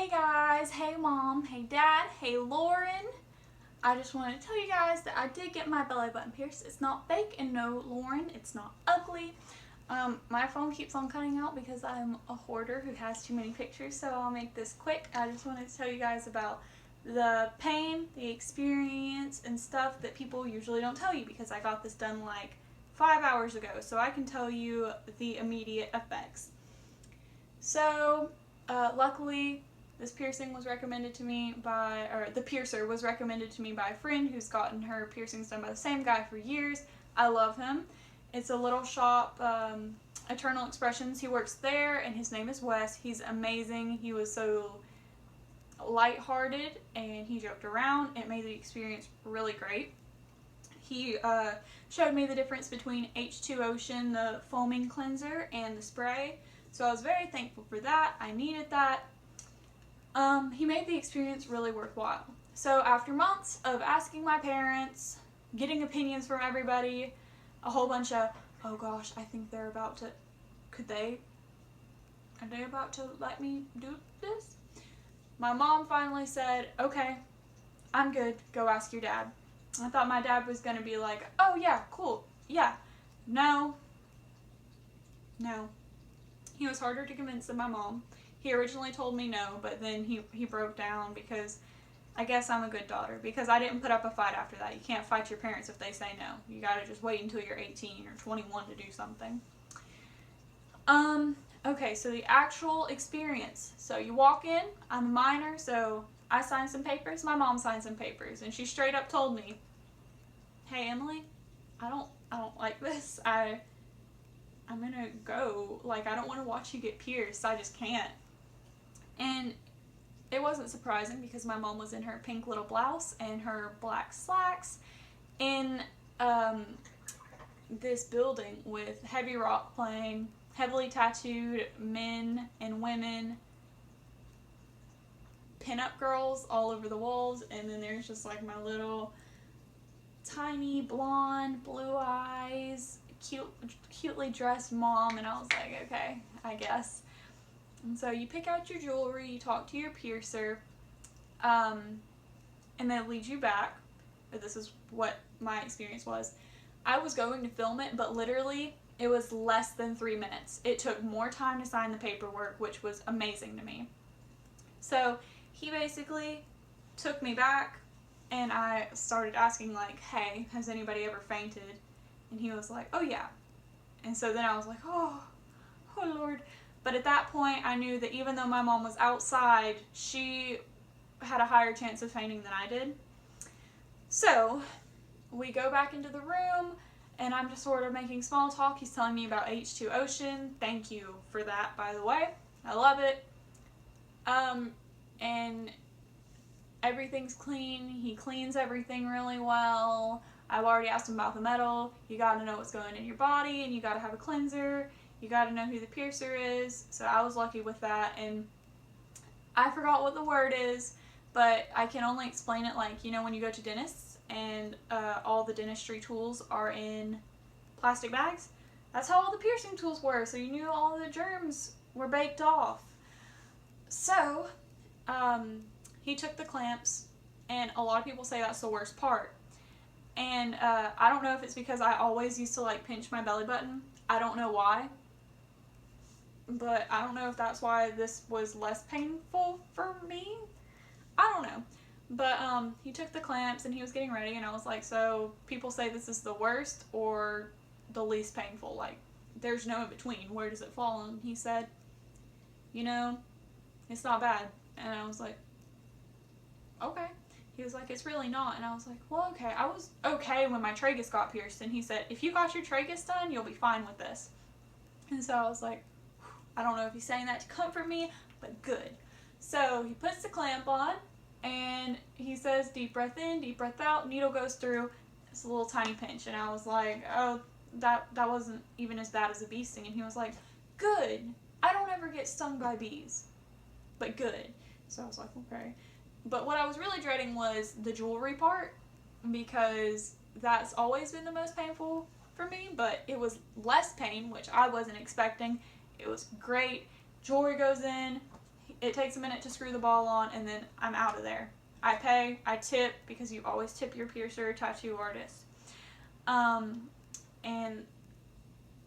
Hey guys, hey mom, hey dad, hey Lauren. I just wanted to tell you guys that I did get my belly button pierced. It's not fake, and no, Lauren, it's not ugly. My phone keeps on cutting out because I'm a hoarder who has too many pictures, so I'll make this quick. I just wanted to tell you guys about the pain, the experience, and stuff that people usually don't tell you because I got this done like 5 hours ago, so I can tell you the immediate effects. So, luckily, this piercing was recommended to me by, or the piercer was recommended to me by a friend who's gotten her piercings done by the same guy for years. I love him. It's a little shop, Eternal Expressions. He works there, and his name is Wes. He's amazing. He was so lighthearted, and he joked around. It made the experience really great. He showed me the difference between H2 Ocean, the foaming cleanser, and the spray. So I was very thankful for that. I needed that. He made the experience really worthwhile. So after months of asking my parents, getting opinions from everybody, a whole bunch of, oh gosh, I think they're about to, are they about to let me do this? My mom finally said, okay, I'm good, go ask your dad. I thought my dad was going to be like, oh yeah, cool, yeah. No. He was harder to convince than my mom. He originally told me no, but then he broke down because I guess I'm a good daughter, because I didn't put up a fight after that. You can't fight your parents if they say no. You gotta just wait until you're 18 or 21 to do something. Okay, so the actual experience. So you walk in, I'm a minor, so I signed some papers, my mom signed some papers, and she straight up told me, hey Emily, I don't like this. I'm gonna go. Like, I don't want to watch you get pierced. I just can't. And it wasn't surprising because my mom was in her pink little blouse and her black slacks in this building with heavy rock playing, heavily tattooed men and women, pinup girls all over the walls, and then there's just like my little tiny blonde, blue eyes, cutely dressed mom, and I was like, okay, I guess. And so you pick out your jewelry, you talk to your piercer, and they lead you back. This is what my experience was. I was going to film it, but literally it was less than 3 minutes. It took more time to sign the paperwork, which was amazing to me. So he basically took me back, and I started asking like, hey, has anybody ever fainted? And he was like, oh yeah. And so then I was like, oh Lord. But at that point, I knew that even though my mom was outside, she had a higher chance of fainting than I did. So we go back into the room, and I'm just sort of making small talk. He's telling me about H2 Ocean. Thank you for that, by the way. I love it. And everything's clean. He cleans everything really well. I've already asked him about the metal. You gotta know what's going in your body, and you gotta have a cleanser. You gotta know who the piercer is. So I was lucky with that, and I forgot what the word is, but I can only explain it like, you know, when you go to dentists and all the dentistry tools are in plastic bags. That's how all the piercing tools were, so you knew all the germs were baked off. So he took the clamps, and a lot of people say that's the worst part. And I don't know if it's because I always used to like pinch my belly button. I don't know why. But I don't know if that's why this was less painful for me. I don't know. But he took the clamps and he was getting ready, and I was like, so people say this is the worst or the least painful? Like, there's no in between. Where does it fall? And he said, you know, it's not bad. And I was like, okay. He was like, it's really not. And I was like, well, okay. I was okay when my tragus got pierced. And he said, if you got your tragus done, you'll be fine with this. And so I was like, I don't know if he's saying that to comfort me, but good. So he puts the clamp on, and he says, deep breath in, deep breath out. Needle goes through. It's a little tiny pinch. And I was like, oh, that wasn't even as bad as a bee sting. And he was like, good. I don't ever get stung by bees, but good. So I was like, okay. But what I was really dreading was the jewelry part, because that's always been the most painful for me, but it was less pain, which I wasn't expecting. It was great. Jewelry goes in. It takes a minute to screw the ball on, and then I'm out of there. I pay, I tip, because you always tip your piercer, tattoo artist. And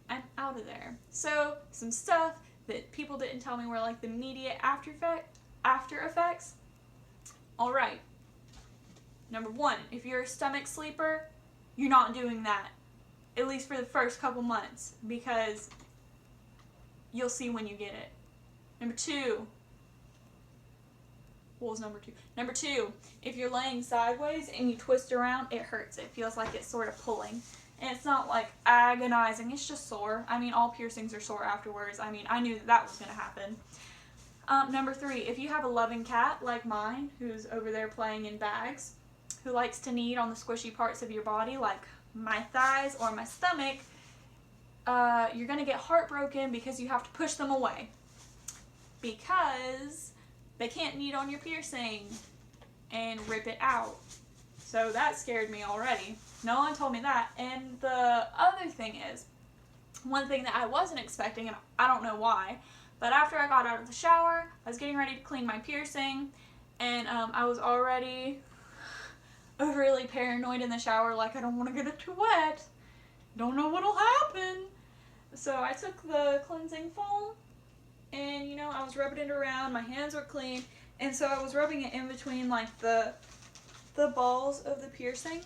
I'm out of there. So, some stuff that people didn't tell me were like the immediate after effects. Alright. Number 1, if you're a stomach sleeper, you're not doing that. At least for the first couple months, because you'll see when you get it. Number 2, what was number 2? Number 2, if you're laying sideways and you twist around, it hurts. It feels like it's sort of pulling. And it's not like agonizing, it's just sore. I mean, all piercings are sore afterwards. I mean, I knew that was going to happen. Number 3, if you have a loving cat like mine, who's over there playing in bags, who likes to knead on the squishy parts of your body, like my thighs or my stomach, you're going to get heartbroken because you have to push them away. Because they can't knead on your piercing and rip it out. So that scared me already. No one told me that. And the other thing is, one thing that I wasn't expecting, and I don't know why, but after I got out of the shower, I was getting ready to clean my piercing, and I was already overly paranoid in the shower, like I don't want to get it too wet. Don't know what'll happen. So I took the cleansing foam, and I was rubbing it around. My hands were clean, and so I was rubbing it in between like the balls of the piercing,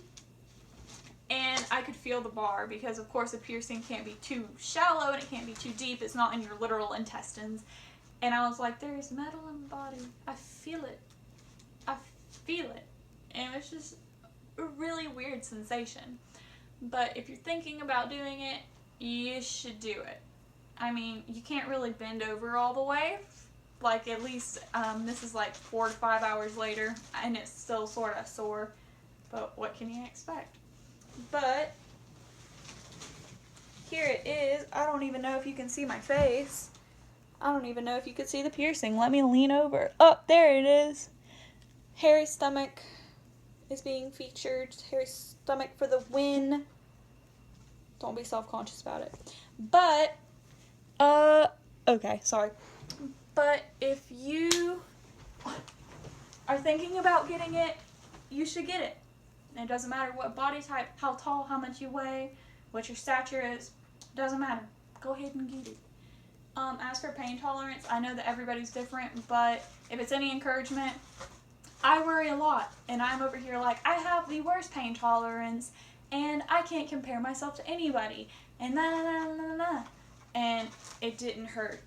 and I could feel the bar, because of course a piercing can't be too shallow and it can't be too deep. It's not in your literal intestines. And I was like, there's metal in the body. I feel it. I feel it. And it's just a really weird sensation. But if you're thinking about doing it, you should do it. I mean, you can't really bend over all the way. Like, at least, this is like 4 to 5 hours later, and it's still sort of sore. But what can you expect? But here it is. I don't even know if you can see my face. I don't even know if you could see the piercing. Let me lean over. Oh, there it is. Hairy stomach is being featured. Hairy stomach for the win. Don't be self-conscious about it. But, okay, sorry. But if you are thinking about getting it, you should get it. It doesn't matter what body type, how tall, how much you weigh, what your stature is. It doesn't matter. Go ahead and get it. As for pain tolerance, I know that everybody's different, but if it's any encouragement, I worry a lot. And I'm over here like, I have the worst pain tolerance, and I can't compare myself to anybody. And na. And it didn't hurt.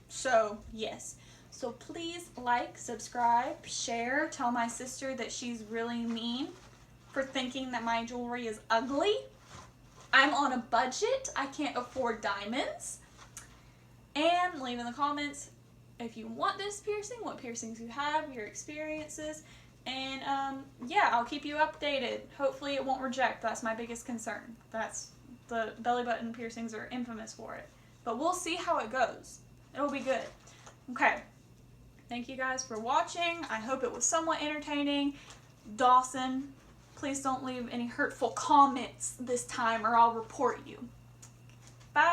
So, yes. So please like, subscribe, share, tell my sister that she's really mean for thinking that my jewelry is ugly. I'm on a budget. I can't afford diamonds. And leave in the comments if you want this piercing, what piercings you have, your experiences. And yeah, I'll keep you updated. Hopefully it won't reject. That's my biggest concern. That's the belly button piercings are infamous for it. But we'll see how it goes. It'll be good. Okay. Thank you guys for watching. I hope it was somewhat entertaining. Dawson, please don't leave any hurtful comments this time or I'll report you.